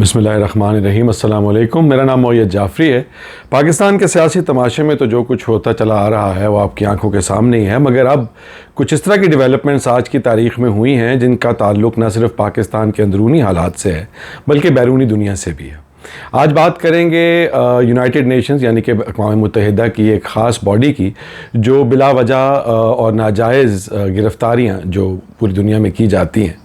बिस्मिल्लाहिर्रहमानिर्रहीम, अस्सलाम वालेकुम। मेरा नाम मोयद जाफ़री है। पाकिस्तान के सियासी तमाशे में तो जो कुछ होता चला आ रहा है वो आपकी आंखों के सामने ही है, मगर अब कुछ इस तरह की डेवलपमेंट्स आज की तारीख़ में हुई हैं जिनका ताल्लुक़ न सिर्फ पाकिस्तान के अंदरूनी हालात से है बल्कि बैरूनी दुनिया से भी है। आज बात करेंगे यूनाइटेड नेशंस यानी कि अक़वाम मुत्तहिदा की एक ख़ास बॉडी की जो बिला वजह और नाजायज़ गिरफ़्तारियाँ जो पूरी दुनिया में की जाती हैं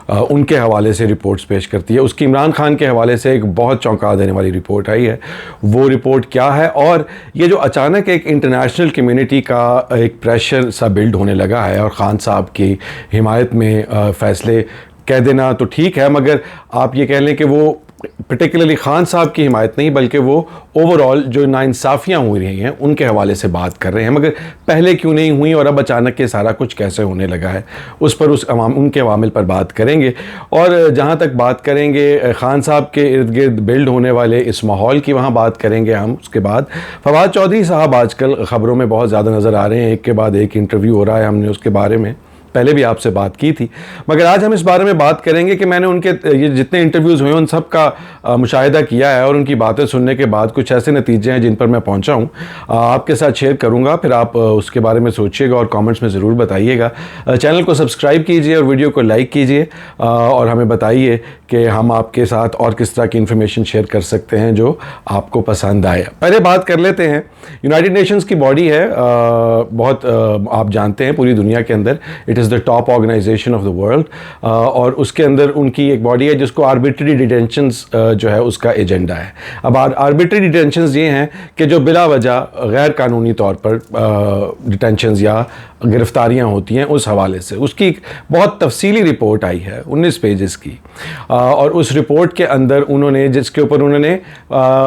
उनके हवाले से रिपोर्ट्स पेश करती है। उसकी इमरान खान के हवाले से एक बहुत चौंका देने वाली रिपोर्ट आई है। वो रिपोर्ट क्या है और ये जो अचानक एक इंटरनेशनल कम्युनिटी का एक प्रेशर सा बिल्ड होने लगा है और ख़ान साहब की हिमायत में फ़ैसले कह देना तो ठीक है, मगर आप ये कह लें कि वो पर्टिकुलरली ख़ान साहब की हिमायत नहीं बल्कि वो ओवरऑल जो नाइंसाफ़ियाँ हो रही हैं उनके हवाले से बात कर रहे हैं। मगर पहले क्यों नहीं हुई और अब अचानक ये सारा कुछ कैसे होने लगा है, उस पर उनके अवामिल पर बात करेंगे। और जहाँ तक बात करेंगे ख़ान साहब के इर्द गिर्द बिल्ड होने वाले इस माहौल की, वहाँ बात करेंगे हम। उसके बाद फवाद चौधरी साहब आजकल ख़बरों में बहुत ज़्यादा नज़र आ रहे हैं, एक के बाद एक इंटरव्यू हो रहा है। हमने उसके बारे में पहले भी आपसे बात की थी, मगर आज हम इस बारे में बात करेंगे कि मैंने उनके ये जितने इंटरव्यूज़ हुए उन सब का मुशाहिदा किया है और उनकी बातें सुनने के बाद कुछ ऐसे नतीजे हैं जिन पर मैं पहुंचा हूं, आपके साथ शेयर करूंगा। फिर आप उसके बारे में सोचिएगा और कमेंट्स में ज़रूर बताइएगा। चैनल को सब्सक्राइब कीजिए और वीडियो को लाइक कीजिए और हमें बताइए कि हम आपके साथ और किस तरह की इन्फॉर्मेशन शेयर कर सकते हैं जो आपको पसंद आए। पहले बात कर लेते हैं, यूनाइटेड नेशंस की बॉडी है, बहुत आप जानते हैं पूरी दुनिया के अंदर it is the top organisation of the world, और उसके अंदर उनकी एक बॉडी है जिसको आर्बिट्री डिटेंशंस जो है उसका एजेंडा है। अब आर्बिट्री डिटेंशंस ये हैं कि जो बिला वजह गैर कानूनी तौर पर डिटेंशंस या गिरफ्तारियां होती हैं, उस हवाले से उसकी एक बहुत तफसीली रिपोर्ट आई है 19 पेजेस की। और उस रिपोर्ट के अंदर उन्होंने जिसके ऊपर उन्होंने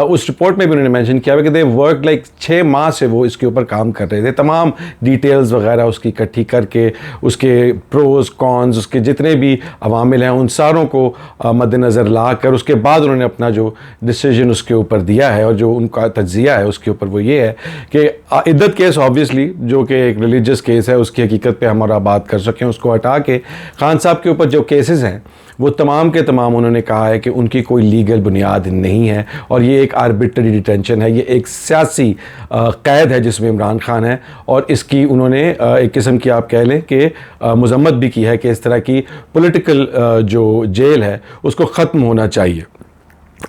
उस रिपोर्ट में भी उन्होंने मेंशन किया हुआ कि दे वर्क लाइक 6 माह से वो इसके ऊपर काम कर रहे थे, तमाम डिटेल्स वगैरह उसकी इकट्ठी करके उसके प्रोज कॉन्स उसके जितने भी अवामिल हैं उन सारों को मद्देनज़र ला कर उसके बाद उन्होंने अपना जो डिसीजन उसके ऊपर दिया है और जो उनका तज्ज़िया है उसके ऊपर वो ये है कि इद्दत केस ऑब्वियसली जो कि एक रिलीजियस केस है उसकी हकीकत पे हमारा बात कर सकें, उसको हटा के ख़ान साहब के ऊपर जो केसेस हैं वो तमाम के तमाम उन्होंने कहा है कि उनकी कोई लीगल बुनियाद नहीं है और ये एक आर्बिट्री डिटेंशन है, ये एक सियासी कैद है जिसमें इमरान खान है। और इसकी उन्होंने एक किस्म की आप कह लें कि मज़म्मत भी की है कि इस तरह की पॉलिटिकल जो जेल है उसको ख़त्म होना चाहिए।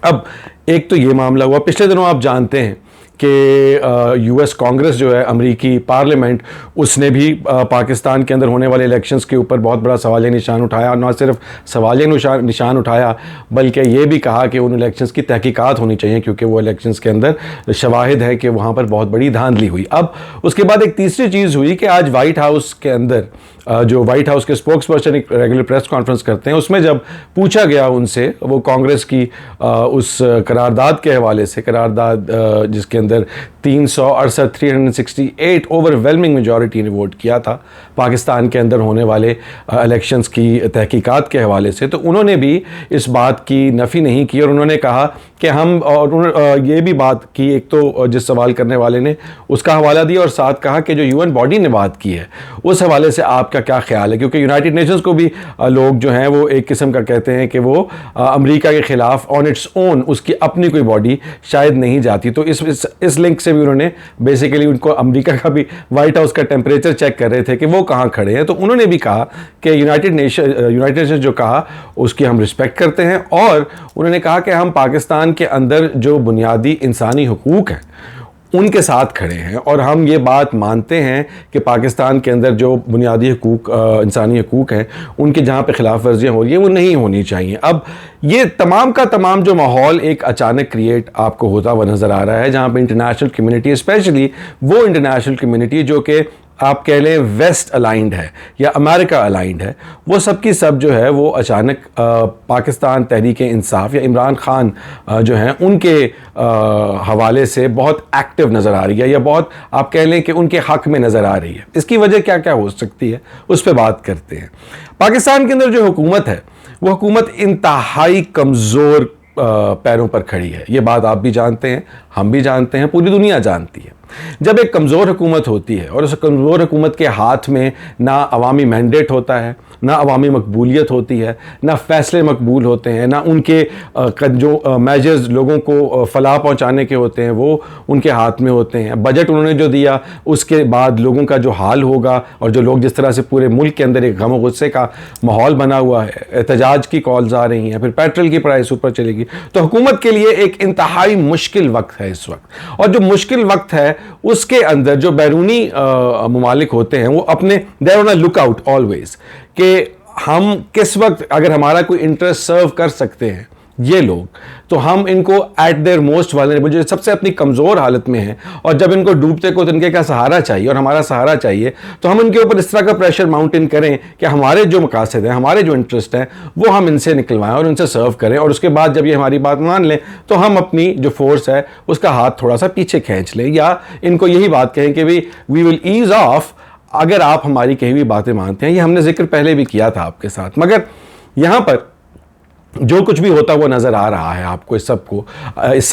अब एक तो ये मामला हुआ, पिछले दिनों आप जानते हैं कि यूएस कांग्रेस जो है अमेरिकी पार्लियामेंट, उसने भी पाकिस्तान के अंदर होने वाले इलेक्शंस के ऊपर बहुत बड़ा सवालिया निशान उठाया और न सिर्फ सवालिया निशान उठाया बल्कि ये भी कहा कि उन इलेक्शंस की तहकीकात होनी चाहिए क्योंकि वो इलेक्शंस के अंदर शवाहिद है कि वहाँ पर बहुत बड़ी धांधली हुई। अब उसके बाद एक तीसरी चीज़ हुई कि आज वाइट हाउस के अंदर जो वाइट हाउस के स्पोक्स पर्सन एक रेगुलर प्रेस कॉन्फ्रेंस करते हैं, उसमें जब पूछा गया उनसे वो कांग्रेस की उस करारदाद के हवाले से, करारदाद जिसके अंदर 368 ओवरवेलमिंग मेजॉरिटी ने वोट किया था पाकिस्तान के अंदर होने वाले इलेक्शंस की तहकीकात के हवाले से, तो उन्होंने भी इस बात की नफ़ी नहीं की और उन्होंने कहा कि हम, और उन्होंने ये भी बात की, एक तो जिस सवाल करने वाले ने उसका हवाला दिया और साथ कहा कि जो यूएन बॉडी ने बात की है उस हवाले से आपका क्या ख्याल है, क्योंकि यूनाइटेड नेशंस को भी लोग जो हैं वो एक किस्म का कहते हैं कि वो अमेरिका के ख़िलाफ़ ऑन इट्स ओन उसकी अपनी कोई बॉडी शायद नहीं जाती। तो इस लिंक से भी उन्होंने बेसिकली उनको अमेरिका का भी वाइट हाउस का टेम्परेचर चेक कर रहे थे कि वो कहाँ खड़े हैं। तो उन्होंने भी कहा कि यूनाइटेड नेशंस जो कहा उसकी हम रिस्पेक्ट करते हैं और उन्होंने कहा कि हम पाकिस्तान के अंदर जो बुनियादी इंसानी हुकूक हैं उनके साथ खड़े हैं और हम ये बात मानते हैं कि पाकिस्तान के अंदर जो बुनियादी हुकूक इंसानी हुकूक हैं उनकी जहाँ पे खिलाफ वर्जियाँ हो रही हैं वो नहीं होनी चाहिए। अब ये तमाम का तमाम जो माहौल एक अचानक क्रिएट आपको होता हुआ नज़र आ रहा है जहाँ पे इंटरनेशनल कम्युनिटी, स्पेशली वो इंटरनेशनल कम्युनिटी जो कि आप कह लें वेस्ट अलाइंड है या अमेरिका अलाइंड है, वो सब की सब जो है वो अचानक पाकिस्तान तहरीक इंसाफ या इमरान खान जो हैं उनके हवाले से बहुत एक्टिव नज़र आ रही है या बहुत आप कह लें कि उनके हक़ में नज़र आ रही है। इसकी वजह क्या क्या हो सकती है उस पर बात करते हैं। पाकिस्तान के अंदर जो हुकूमत है वो हुकूमत इंतहाई कमज़ोर पैरों पर खड़ी है, ये बात आप भी जानते हैं, हम भी जानते हैं, पूरी दुनिया जानती है। जब एक कमज़ोर हुकूमत होती है और उस कमज़ोर हुकूमत के हाथ में ना अवामी मैंडेट होता है, ना अवामी मकबूलियत होती है, ना फ़ैसले मकबूल होते हैं, ना उनके जो मेजर्स लोगों को फलाह पहुँचाने के होते हैं वो उनके हाथ में होते हैं। बजट उन्होंने जो दिया उसके बाद लोगों का जो हाल होगा और जो लोग जिस तरह से पूरे मुल्क के अंदर एक गम गुस्से का माहौल बना हुआ है, एहतजाज की कॉल्स आ रही हैं, फिर पेट्रोल की प्राइस ऊपर चलेगी, तो हुकूमत के लिए एक इंतहाई मुश्किल वक्त है इस वक्त। और जो मुश्किल वक्त है उसके अंदर जो बैरूनी ममालिक होते हैं वो अपने there on a look out always कि हम किस वक्त अगर हमारा कोई इंटरेस्ट सर्व कर सकते हैं ये लोग, तो हम इनको एट देयर मोस्ट वालरेबल, जो सबसे अपनी कमज़ोर हालत में हैं और जब इनको डूबते को तिनके का सहारा चाहिए और हमारा सहारा चाहिए, तो हम इनके ऊपर इस तरह का प्रेशर माउंटेन करें कि हमारे जो मकासद हैं, हमारे जो इंटरेस्ट हैं वो हम इनसे निकलवाएं और उनसे सर्व करें, और उसके बाद जब ये हमारी बात मान लें तो हम अपनी जो फोर्स है उसका हाथ थोड़ा सा पीछे खींच लें, या इनको यही बात कहें कि वी विल ईज ऑफ अगर आप हमारी कही हुई बातें मानते हैं। ये हमने जिक्र पहले भी किया था आपके साथ, मगर यहाँ पर जो कुछ भी होता हुआ नज़र आ रहा है आपको इस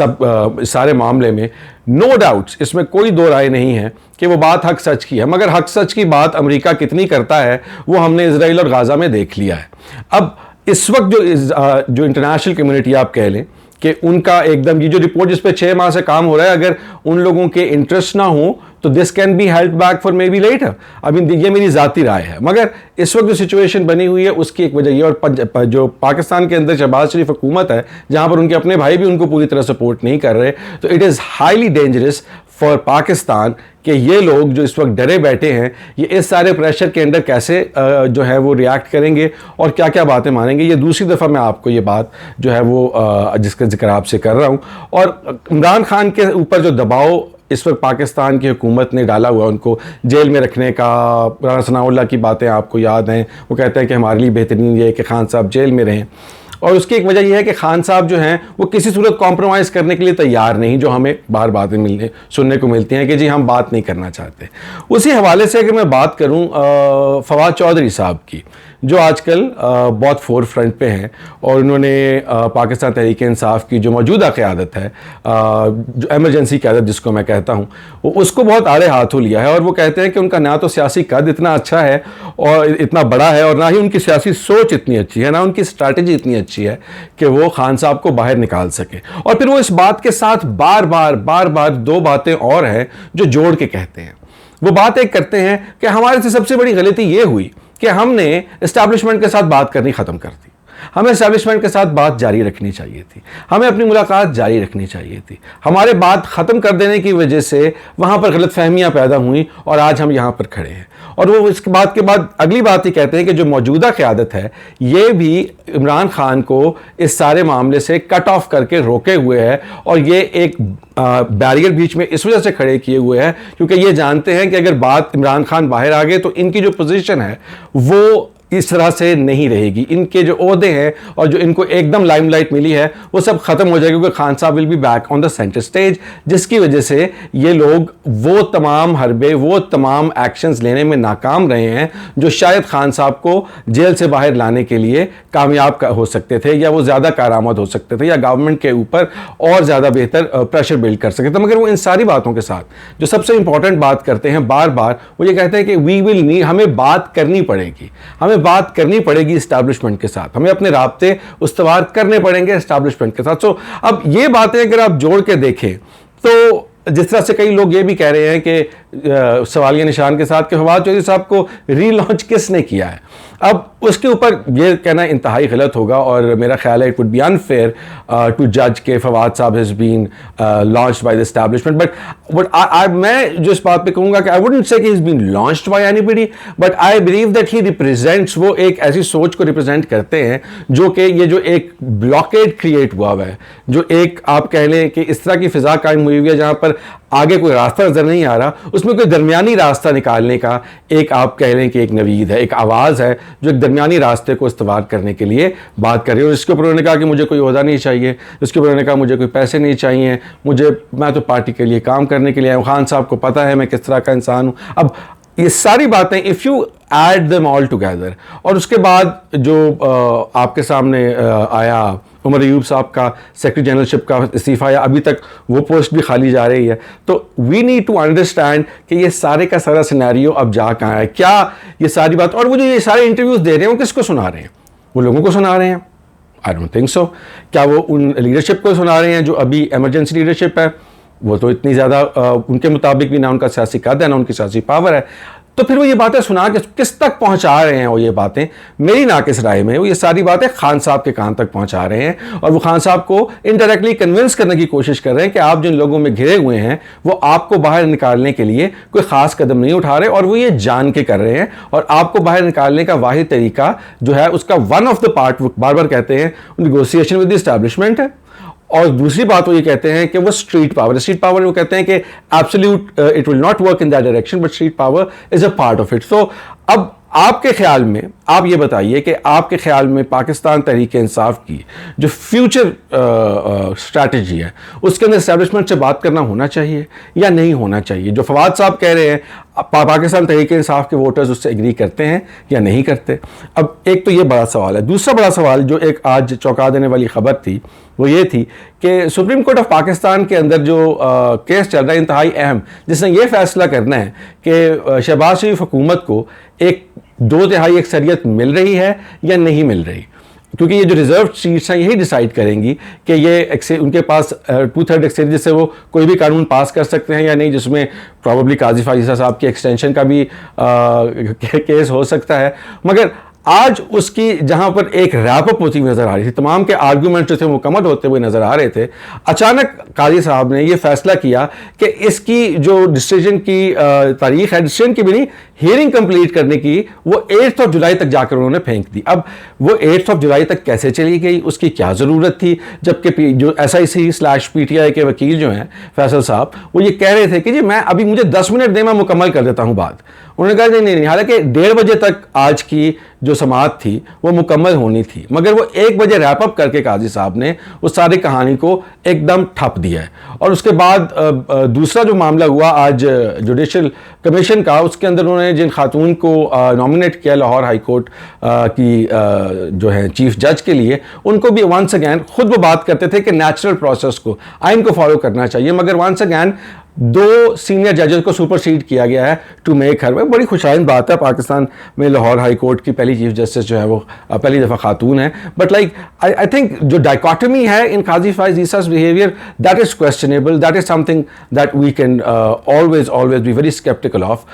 सारे मामले में, नो डाउट्स, इसमें कोई दो राय नहीं है कि वो बात हक सच की है, मगर हक सच की बात अमेरिका कितनी करता है वो हमने इजराइल और गाज़ा में देख लिया है। अब इस वक्त जो इंटरनेशनल कम्युनिटी आप कह लें कि उनका एकदम ये जो रिपोर्ट जिस पे 6 माह से काम हो रहा है, अगर उन लोगों के इंटरेस्ट ना हो तो this can be held back for maybe later. अभी ये मेरी ज़ाती राय है, मगर इस वक्त जो सिचुएशन बनी हुई है उसकी एक वजह ये, और जो पाकिस्तान के अंदर शहबाज शरीफ हुकूमत है जहाँ पर उनके अपने भाई भी उनको पूरी तरह सपोर्ट नहीं कर रहे, तो it is highly dangerous for Pakistan कि ये लोग जो इस वक्त डरे बैठे हैं ये इस सारे प्रेशर के अंदर कैसे जो है वो रिएक्ट करेंगे और क्या क्या बातें मानेंगे। ये दूसरी दफ़ा मैं आपको ये बात जो है वो जिसका जिक्र आपसे कर रहा हूँ। और इमरान खान के ऊपर जो दबाव इस वक्त पाकिस्तान की हुकूमत ने डाला हुआ, उनको जेल में रखने का, राना सनाउल्लाह की बातें आपको याद हैं, वो कहते हैं कि हमारे लिए बेहतरीन ये है कि खान साहब जेल में रहें, और उसकी एक वजह यह है कि खान साहब जो हैं वो किसी सूरत कॉम्प्रोमाइज़ करने के लिए तैयार नहीं, जो हमें बार बातें सुनने को मिलती हैं कि जी हम बात नहीं करना चाहते। उसी हवाले से अगर मैं बात करूं फवाद चौधरी साहब की, जो आजकल बहुत फोर फ्रंट पे हैं, और उन्होंने पाकिस्तान तहरीक इंसाफ की जो मौजूदा क़यादत है, जो एमरजेंसी क़यादत जिसको मैं कहता हूँ, उसको बहुत आड़े हाथों लिया है। और वो कहते हैं कि उनका ना तो सियासी कद इतना अच्छा है और इतना बड़ा है, और ना ही उनकी सियासी सोच इतनी अच्छी है, ना उनकी स्ट्रैटेजी इतनी अच्छी है कि वो खान साहब को बाहर निकाल सके। और फिर वो इस बात के साथ बार बार दो बातें और हैं जो जोड़ के कहते हैं। वो बात एक करते हैं कि हमारे से सबसे बड़ी गलती ये हुई कि हमने एस्टैब्लिशमेंट के साथ बात करनी ख़त्म कर दी, हमें एस्टैब्लिशमेंट के साथ बात जारी रखनी चाहिए थी, हमें अपनी मुलाकात जारी रखनी चाहिए थी, हमारे बात ख़त्म कर देने की वजह से वहाँ पर गलतफहमियाँ पैदा हुई और आज हम यहाँ पर खड़े हैं। और वो इसके बाद के बाद अगली बात ही कहते हैं कि जो मौजूदा क़यादत है ये भी इमरान खान को इस सारे मामले से कट ऑफ करके रोके हुए है, और ये एक बैरियर बीच में इस वजह से खड़े किए हुए हैं क्योंकि ये जानते हैं कि अगर बात इमरान खान बाहर आ गए तो इनकी जो पोजीशन है वो इस तरह से नहीं रहेगी, इनके जो ओहदे हैं और जो इनको एकदम लाइमलाइट मिली है वो सब खत्म हो जाएगा, क्योंकि खान साहब will be back on the centre stage, जिसकी वजह से ये लोग वो तमाम हरबे, वो तमाम एक्शंस लेने में नाकाम रहे हैं जो शायद खान साहब को जेल से बाहर लाने के लिए कामयाब हो सकते थे, या वो ज़्यादा कारामद हो सकते थे, या गवर्नमेंट के ऊपर और ज़्यादा बेहतर प्रेशर बिल्ड कर सकते थे। मगर वो इन सारी बातों के साथ जो सबसे इंपॉर्टेंट बात करते हैं बार बार, वो ये कहते हैं कि वी विल नीड, हमें बात करनी पड़ेगी, हमें बात करनी पड़ेगी एस्टैब्लिशमेंट के साथ, हमें अपने राब्ते उस्तवार करने पड़ेंगे एस्टैब्लिशमेंट के साथ। सो अब ये बातें अगर आप जोड़ के देखें तो जिस तरह से कई लोग ये भी कह रहे हैं कि सवालिया निशान के साथ कि फवाद चौधरी साहब को रीलॉन्च किसने किया है, अब उसके ऊपर ये कहना इंतहाई गलत होगा, और मेरा ख्याल है it would be unfair to जज के Fawad sahab has been launched by the establishment. But मैं जो इस बात पे कहूँगा कि आई वुडंट से कि he is been launched by anybody, but I believe that he represents, वो एक ऐसी सोच को रिप्रेजेंट करते हैं जो कि ये जो एक ब्लॉकेड क्रिएट हुआ है, जो एक आप कह लें कि इस तरह की फ़िज़ा कायम हुई हुई है जहाँ पर आगे कोई रास्ता नज़र नहीं आ रहा, उसमें कोई दरमियानी रास्ता निकालने का एक आप कह लें कि एक नवीद है, एक आवाज़ है जो एक दरमियानी रास्ते को इस्तेमाल करने के लिए बात कर रही है। और इसके ऊपर उन्होंने कहा कि मुझे कोई ओहदा नहीं चाहिए, इसके ऊपर उन्होंने कहा मुझे कोई पैसे नहीं चाहिए, मैं तो पार्टी के लिए काम करने के लिए आया हूँ, खान साहब को पता है मैं किस तरह का इंसान हूँ। अब ये सारी बातें if you add them all together, और उसके बाद जो आपके सामने आया उमर अयूब साहब का सेक्रेटरी जनरलशिप का इस्तीफ़ा, या अभी तक वो पोस्ट भी खाली जा रही है, तो वी नीड टू अंडरस्टैंड कि ये सारे का सारा सिनेरियो अब जा कहाँ है, क्या ये सारी बात, और वो जो ये सारे इंटरव्यूज़ दे रहे हैं वो किसको सुना रहे हैं? वो लोगों को सुना रहे हैं? I don't think so. क्या वो उन लीडरशिप को सुना रहे हैं जो अभी इमरजेंसी लीडरशिप है? वो तो इतनी ज़्यादा उनके मुताबिक भी ना उनका सियासी कद है ना उनकी सियासी पावर है, तो फिर वो ये बातें सुना के किस तक पहुंचा रहे हैं? वो ये बातें मेरी नाकिस राय में वो ये सारी बातें खान साहब के कान तक पहुंचा रहे हैं, और वो खान साहब को इनडायरेक्टली कन्विंस करने की कोशिश कर रहे हैं कि आप जिन लोगों में घिरे हुए हैं वो आपको बाहर निकालने के लिए कोई ख़ास कदम नहीं उठा रहे, और वो ये जान के कर रहे हैं। और आपको बाहर निकालने का वाहिद तरीका जो है उसका वन ऑफ द पार्ट, वो बार बार कहते हैं, निगोसिएशन विद द एस्टैब्लिशमेंट है। और दूसरी बात वो ये कहते हैं कि वो स्ट्रीट पावर वो कहते हैं कि absolute it will not work in that direction, but street power is a part of it. So अब आपके ख्याल में आप ये बताइए कि आपके ख्याल में पाकिस्तान तहरीक इंसाफ की जो फ्यूचर स्ट्रैटेजी है उसके अंदर एस्टैब्लिशमेंट से बात करना होना चाहिए या नहीं होना चाहिए? जो फवाद साहब कह रहे हैं पाकिस्तान तहरीक इंसाफ के वोटर्स उससे एग्री करते हैं या नहीं करते? अब एक तो ये बड़ा सवाल है। दूसरा बड़ा सवाल जो एक आज चौंका देने वाली खबर थी वो ये थी कि सुप्रीम कोर्ट ऑफ पाकिस्तान के अंदर जो केस चल रहा है इंतहाई अहम, जिसने ये फैसला करना है कि शहबाज शरीफ हुकूमत को एक 2/3 अक्सरियत मिल रही है या नहीं मिल रही, क्योंकि ये जो रिजर्व सीट्स हैं यही डिसाइड करेंगी कि ये उनके पास 2/3 अक्सरियत जिससे वो कोई भी कानून पास कर सकते हैं या नहीं, जिसमें प्रॉबली काजी फाजिसा साहब की एक्सटेंशन का भी केस हो सकता है। मगर आज उसकी जहां पर एक रैपअप होती हुई नजर आ रही थी, तमाम के आर्गूमेंट जो थे मुकम्मल होते हुए नजर आ रहे थे, अचानक काजी साहब ने यह फैसला किया कि इसकी जो डिसीजन की तारीख है, डिसीजन की भी नहीं, हियरिंग कंप्लीट करने की, वो 8 जुलाई तक जाकर उन्होंने फेंक दी। अब वो 8 जुलाई तक कैसे चली गई, उसकी क्या ज़रूरत थी? जबकि जो SIC/PTI के वकील जो हैं फैसल साहब, वो ये कह रहे थे कि जी मैं अभी मुझे 10 मिनट दें, मैं मुकम्मल कर देता हूँ बात। उन्होंने कहा नहीं नहीं नहीं, हालांकि 1:30 बजे तक आज की जो समाअत थी वो मुकम्मल होनी थी, मगर वो 1 बजे रैपअप करके काजी साहब ने उस सारी कहानी को एकदम ठप दिया है। और उसके बाद दूसरा जो मामला हुआ आज जुडिशल कमीशन का, उसके अंदर उन्होंने जिन खातून को नॉमिनेट किया लाहौर हाई कोर्ट की जो है चीफ जज के लिए, उनको भी वंस अगैन खुद वो बात करते थे कि नेचुरल प्रोसेस को, आइन को फॉलो करना चाहिए, मगर वंस अगैन 2 सीनियर जजेस को सुपरसीड किया गया है टू मेक हर। बड़ी खुशाइन बात है, पाकिस्तान में लाहौर हाई कोर्ट की पहली चीफ जस्टिस जो है वो पहली दफ़ा खातून है, बट लाइक आई थिंक जो डाइकोटमी है in Qazi Faez Isa's behaviour, that is questionable, that is something that we can always be very sceptical of.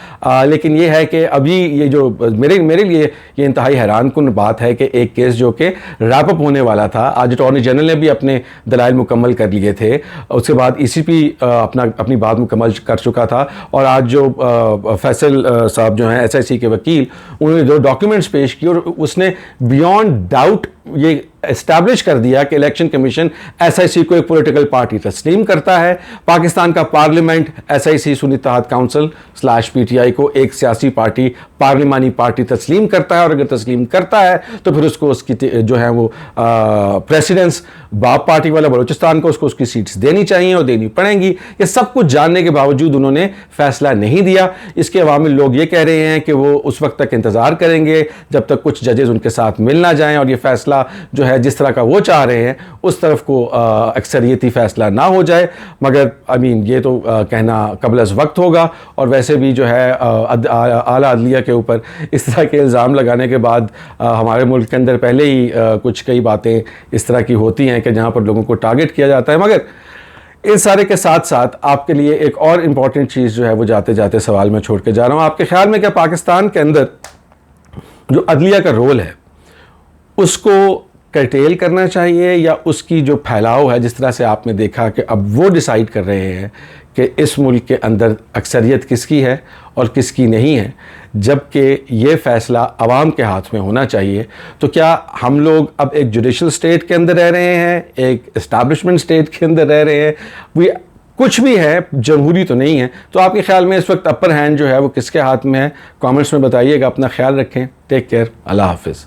लेकिन ये है कि अभी ये जो मेरे लिए ये इंतहाई हैरान कुन बात है कि एक केस जो कि रैपअप होने वाला था, आज अटॉर्नी जनरल ने भी अपने दलाइल मुकम्मल कर लिए थे, उसके बाद ECP अपनी बात मुकम्मल कर चुका था, और आज जो फैसल साहब जो हैं SIC के वकील, उन्होंने जो डॉक्यूमेंट्स पेश किए और उसने बियॉन्ड डाउट ये एस्टैब्लिश कर दिया कि इलेक्शन कमीशन SIC को एक पॉलिटिकल पार्टी तस्लीम करता है, पाकिस्तान का पार्लियामेंट SIC सुन्नी इत्तेहाद काउंसिल/PTI को एक सियासी पार्टी, पार्लिमानी पार्टी तस्लीम करता है, और अगर तस्लीम करता है तो फिर उसको उसकी जो है वो प्रेसिडेंस बाप पार्टी वाला बलूचिस्तान को उसको उसकी सीट्स देनी चाहिए और देनी पड़ेंगी। ये सब कुछ जानने के बावजूद उन्होंने फैसला नहीं दिया। इसके अवामिल लोग ये कह रहे हैं कि वो उस वक्त तक इंतज़ार करेंगे जब तक कुछ जजेस उनके साथ मिल ना जाएं और ये फैसला जो है जिस तरह का वो चाह रहे हैं उस तरफ को अक्सरियती फैसला ना हो जाए। मगर ये तो कहना कबल अज़ वक्त होगा, और वैसे भी जो है आला अदलिया के ऊपर इस तरह के इल्ज़ाम लगाने के बाद हमारे मुल्क के अंदर पहले ही कुछ कई बातें इस तरह की होती हैं कि जहाँ पर लोगों को टारगेट किया जाता है। मगर इन सारे के साथ साथ आपके लिए एक और इम्पॉर्टेंट चीज़ जो है वो जाते जाते सवाल में छोड़ के जा रहा हूँ। आपके ख्याल में क्या पाकिस्तान के अंदर जो अदलिया का रोल है उसको कर्टेल करना चाहिए, या उसकी जो फैलाव है, जिस तरह से आपने देखा कि अब वो डिसाइड कर रहे हैं कि इस मुल्क के अंदर अक्सरियत किसकी है और किसकी नहीं है, जबकि ये फ़ैसला आवाम के हाथ में होना चाहिए, तो क्या हम लोग अब एक जुडिशल स्टेट के अंदर रह रहे हैं, एक इस्टेब्लिशमेंट स्टेट के अंदर रह रहे हैं? वो कुछ भी है, जमहूरी तो नहीं है। तो आपके ख्याल में इस वक्त अपर हैंड जो है वो किसके हाथ में है? कमेंट्स में बताइएगा। अपना ख्याल रखें। Take care. अल्लाह हाफिज़।